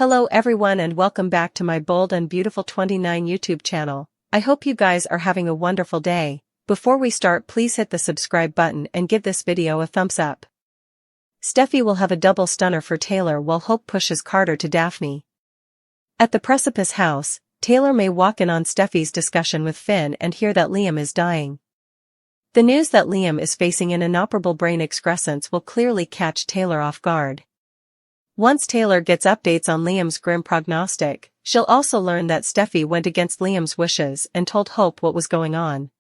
Hello everyone and welcome back to my Bold and Beautiful 29 YouTube channel. I hope you guys are having a wonderful day. Before we start, please hit the subscribe button and give this video a thumbs up. Steffi will have a double stunner for Taylor while Hope pushes Carter to Daphne. At the Precipice house, Taylor may walk in on Steffi's discussion with Finn and hear that Liam is dying. The news that Liam is facing an inoperable brain excrescence will clearly catch Taylor off guard. Once Taylor gets updates on Liam's grim prognostic, she'll also learn that Steffi went against Liam's wishes and told Hope what was going on.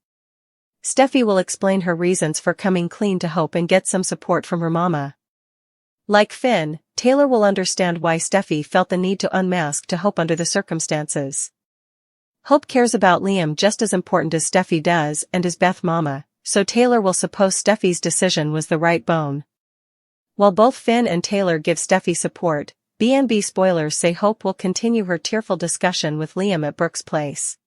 Steffi will explain her reasons for coming clean to Hope and get some support from her mama. Like Finn, Taylor will understand why Steffi felt the need to unmask to Hope under the circumstances. Hope cares about Liam just as important as Steffi does and is Beth's mama, so Taylor will suppose Steffi's decision was the right bone. While both Finn and Taylor give Steffi support, B&B spoilers say Hope will continue her tearful discussion with Liam at Brooke's place.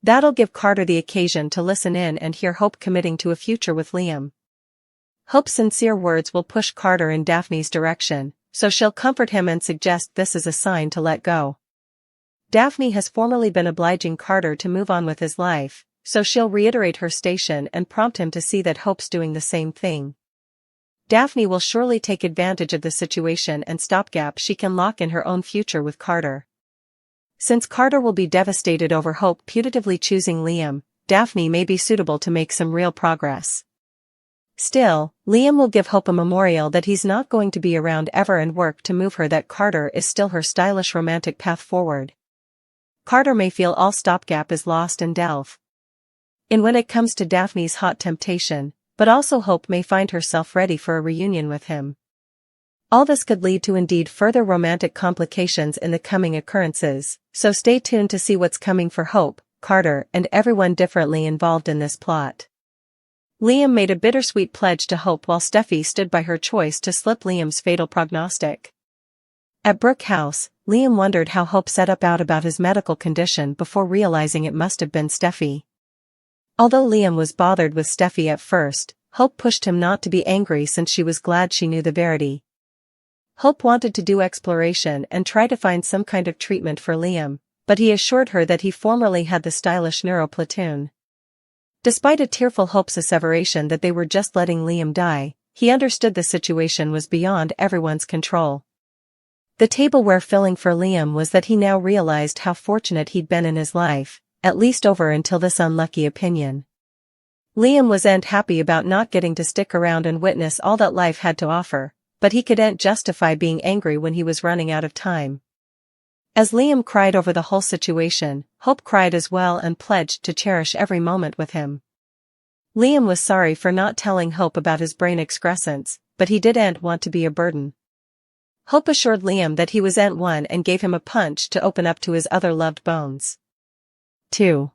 That'll give Carter the occasion to listen in and hear Hope committing to a future with Liam. Hope's sincere words will push Carter in Daphne's direction, so she'll comfort him and suggest this is a sign to let go. Daphne has formerly been obliging Carter to move on with his life, so she'll reiterate her station and prompt him to see that Hope's doing the same thing. Daphne will surely take advantage of the situation and stopgap she can lock in her own future with Carter. Since Carter will be devastated over Hope putatively choosing Liam, Daphne may be suitable to make some real progress. Still, Liam will give Hope a memorial that he's not going to be around ever and work to move her that Carter is still her stylish romantic path forward. Carter may feel all stopgap is lost and delve in when it comes to Daphne's hot temptation, but also Hope may find herself ready for a reunion with him. All this could lead to indeed further romantic complications in the coming occurrences, so stay tuned to see what's coming for Hope, Carter, and everyone differently involved in this plot. Liam made a bittersweet pledge to Hope while Steffi stood by her choice to slip Liam's fatal prognostic. At Brooke House, Liam wondered how Hope set about his medical condition before realizing it must have been Steffi. Although Liam was bothered with Steffi at first, Hope pushed him not to be angry since she was glad she knew the verity. Hope wanted to do exploration and try to find some kind of treatment for Liam, but he assured her that he formerly had the stylish neuro platoon. Despite a tearful Hope's asseveration that they were just letting Liam die, he understood the situation was beyond everyone's control. The tableware filling for Liam was that he now realized how fortunate he'd been in his life, at least over until this unlucky opinion. Liam wasn't happy about not getting to stick around and witness all that life had to offer, but he couldn't justify being angry when he was running out of time. As Liam cried over the whole situation, Hope cried as well and pledged to cherish every moment with him. Liam was sorry for not telling Hope about his brain excrescence, but he didn't want to be a burden. Hope assured Liam that he wasn't one and gave him a punch to open up to his other loved bones. 2.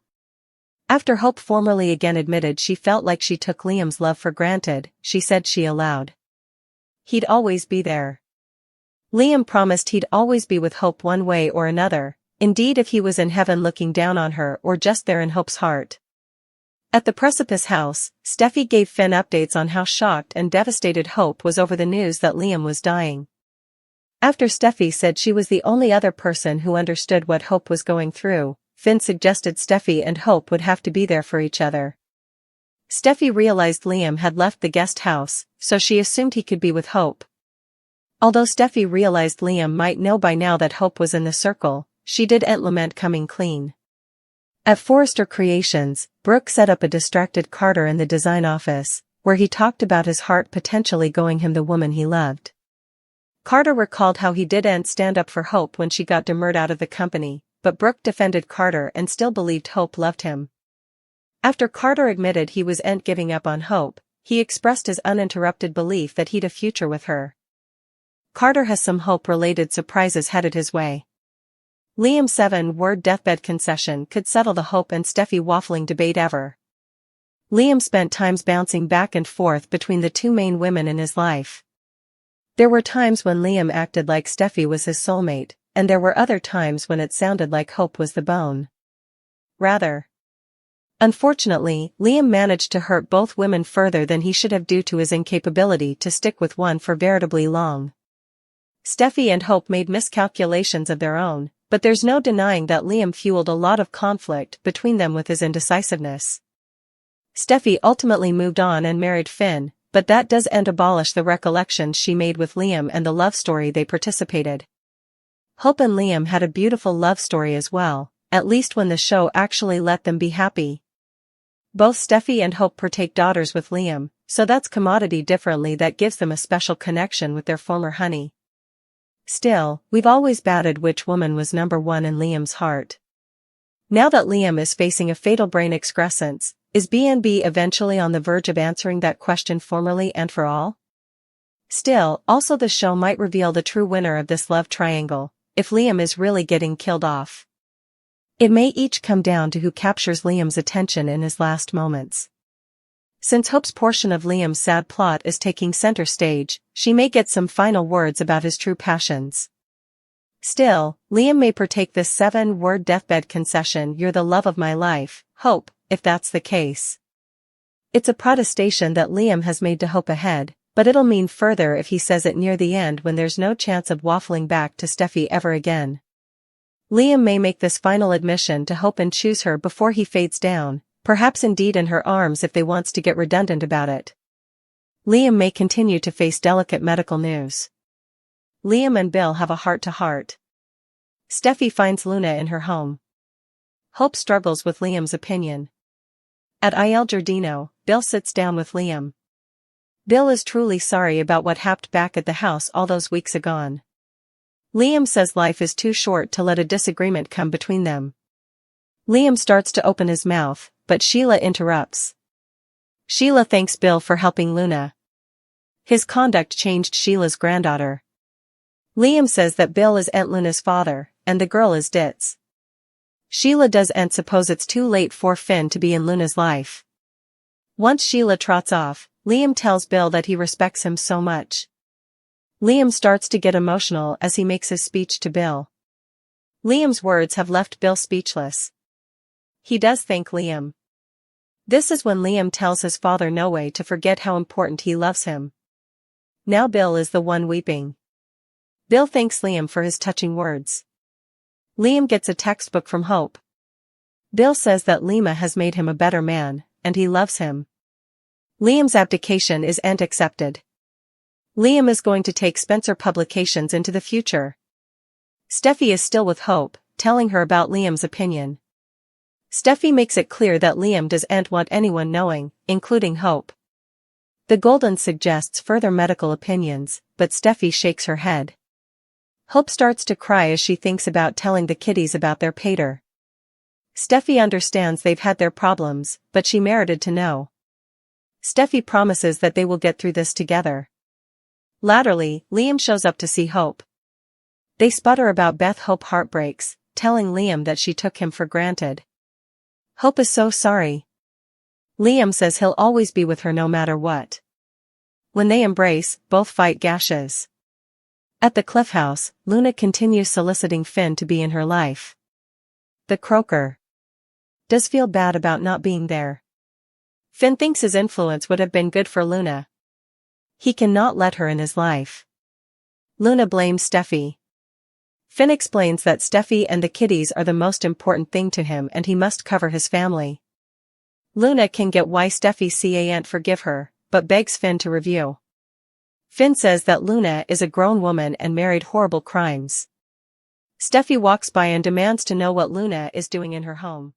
After Hope formally again admitted she felt like she took Liam's love for granted, she said she allowed. He'd always be there. Liam promised he'd always be with Hope one way or another, indeed if he was in heaven looking down on her or just there in Hope's heart. At the Precipice house, Steffi gave Finn updates on how shocked and devastated Hope was over the news that Liam was dying. After Steffi said she was the only other person who understood what Hope was going through, Finn suggested Steffi and Hope would have to be there for each other. Steffi realized Liam had left the guest house, so she assumed he could be with Hope. Although Steffi realized Liam might know by now that Hope was in the circle, she didn't lament coming clean. At Forrester Creations, Brooke set up a distracted Carter in the design office, where he talked about his heart potentially going him the woman he loved. Carter recalled how he didn't stand up for Hope when she got demurred out of the company, but Brooke defended Carter and still believed Hope loved him. After Carter admitted he wasn't giving up on Hope, he expressed his uninterrupted belief that he'd a future with her. Carter has some Hope-related surprises headed his way. Liam's 7-word deathbed concession could settle the Hope and Steffi waffling debate ever. Liam spent times bouncing back and forth between the two main women in his life. There were times when Liam acted like Steffi was his soulmate, and there were other times when it sounded like Hope was the bone. Rather. Unfortunately, Liam managed to hurt both women further than he should have due to his incapability to stick with one for veritably long. Steffi and Hope made miscalculations of their own, but there's no denying that Liam fueled a lot of conflict between them with his indecisiveness. Steffi ultimately moved on and married Finn, but that doesn't abolish the recollections she made with Liam and the love story they participated. Hope and Liam had a beautiful love story as well, at least when the show actually let them be happy. Both Steffi and Hope partake daughters with Liam, so that's commodity differently that gives them a special connection with their former honey. Still, we've always batted which woman was number one in Liam's heart. Now that Liam is facing a fatal brain excrescence, is B&B eventually on the verge of answering that question formally and for all? Still, also the show might reveal the true winner of this love triangle, if Liam is really getting killed off. It may each come down to who captures Liam's attention in his last moments. Since Hope's portion of Liam's sad plot is taking center stage, she may get some final words about his true passions. Still, Liam may partake this 7-word deathbed concession, "You're the love of my life, Hope," if that's the case. It's a protestation that Liam has made to Hope ahead, but it'll mean further if he says it near the end when there's no chance of waffling back to Steffi ever again. Liam may make this final admission to Hope and choose her before he fades down, perhaps indeed in her arms if they wants to get redundant about it. Liam may continue to face delicate medical news. Liam and Bill have a heart-to-heart. Steffi finds Luna in her home. Hope struggles with Liam's opinion. At Il Giardino, Bill sits down with Liam. Bill is truly sorry about what happened back at the house all those weeks agone. Liam says life is too short to let a disagreement come between them. Liam starts to open his mouth, but Sheila interrupts. Sheila thanks Bill for helping Luna. His conduct changed Sheila's granddaughter. Liam says that Bill is Aunt Luna's father, and the girl is Ditz. Sheila doesn't suppose it's too late for Finn to be in Luna's life. Once Sheila trots off, Liam tells Bill that he respects him so much. Liam starts to get emotional as he makes his speech to Bill. Liam's words have left Bill speechless. He does thank Liam. This is when Liam tells his father no way to forget how important he loves him. Now Bill is the one weeping. Bill thanks Liam for his touching words. Liam gets a textbook from Hope. Bill says that Lima has made him a better man, and he loves him. Liam's abdication isn't accepted. Liam is going to take Spencer Publications into the future. Steffi is still with Hope, telling her about Liam's opinion. Steffi makes it clear that Liam doesn't want anyone knowing, including Hope. The Golden suggests further medical opinions, but Steffi shakes her head. Hope starts to cry as she thinks about telling the kiddies about their pater. Steffi understands they've had their problems, but she merited to know. Steffi promises that they will get through this together. Latterly, Liam shows up to see Hope. They sputter about Beth. Hope heartbreaks, telling Liam that she took him for granted. Hope is so sorry. Liam says he'll always be with her no matter what. When they embrace, both fight gashes. At the Cliff House, Luna continues soliciting Finn to be in her life. The croaker does feel bad about not being there. Finn thinks his influence would have been good for Luna. He cannot let her in his life. Luna blames Steffi. Finn explains that Steffi and the kiddies are the most important thing to him and he must cover his family. Luna can get why Steffi can't forgive her, but begs Finn to review. Finn says that Luna is a grown woman and married horrible crimes. Steffi walks by and demands to know what Luna is doing in her home.